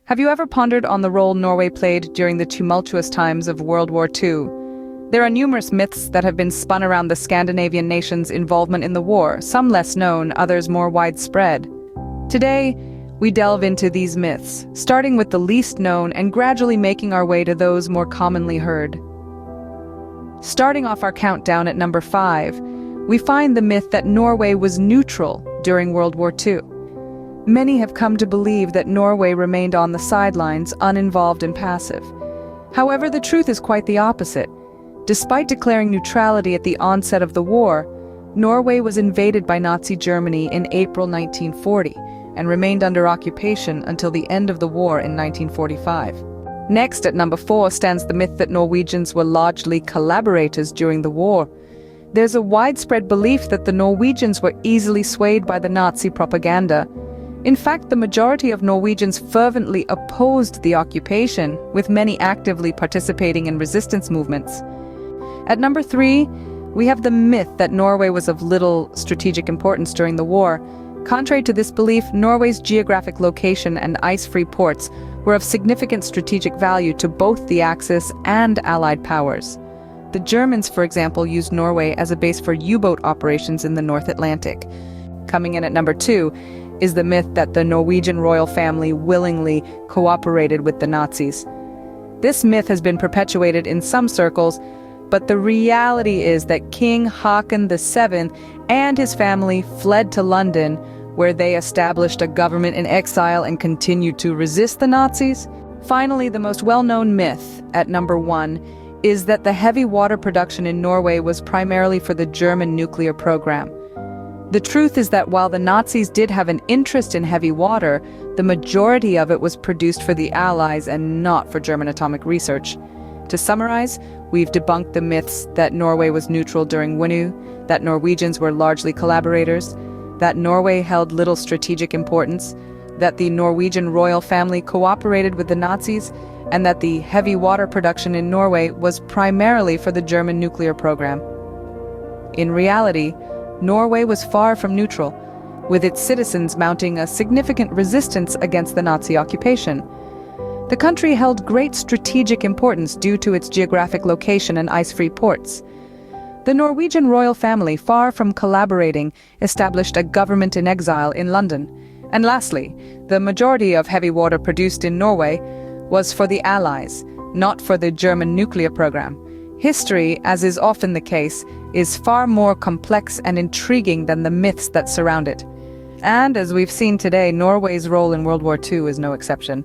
Have you ever pondered on the role Norway played during the tumultuous times of World War II? There are numerous myths that have been spun around the Scandinavian nations' involvement in the war, some less known, others more widespread. Today, we delve into these myths, starting with the least known and gradually making our way to those more commonly heard. Starting off our countdown at number 5, we find the myth that Norway was neutral during World War II. Many have come to believe that Norway remained on the sidelines, uninvolved and passive. However, the truth is quite the opposite. Despite declaring neutrality at the onset of the war, Norway was invaded by Nazi Germany in April 1940 and remained under occupation until the end of the war in 1945. Next, at number 4, stands the myth that Norwegians were largely collaborators during the war. There's a widespread belief that the Norwegians were easily swayed by the Nazi propaganda. In fact, the majority of Norwegians fervently opposed the occupation, with many actively participating in resistance movements. At number 3, we have the myth that Norway was of little strategic importance during the war. Contrary to this belief, Norway's geographic location and ice-free ports were of significant strategic value to both the Axis and Allied powers. The Germans, for example, used Norway as a base for U-boat operations in the North Atlantic. Coming in at number 2 is the myth that the Norwegian royal family willingly cooperated with the Nazis. This myth has been perpetuated in some circles, but the reality is that King Haakon VII and his family fled to London, where they established a government in exile and continued to resist the Nazis. Finally, the most well-known myth, at number 1, is that the heavy water production in Norway was primarily for the German nuclear program. The truth is that while the Nazis did have an interest in heavy water, the majority of it was produced for the Allies and not for German atomic research. To summarize, we've debunked the myths that Norway was neutral during WWII, that Norwegians were largely collaborators, that Norway held little strategic importance, that the Norwegian royal family cooperated with the Nazis, and that the heavy water production in Norway was primarily for the German nuclear program. In reality, Norway was far from neutral, with its citizens mounting a significant resistance against the Nazi occupation. The country held great strategic importance due to its geographic location and ice-free ports. The Norwegian royal family, far from collaborating, established a government in exile in London. And lastly, the majority of heavy water produced in Norway was for the Allies, not for the German nuclear program. History, as is often the case, is far more complex and intriguing than the myths that surround it. And as we've seen today, Norway's role in World War II is no exception.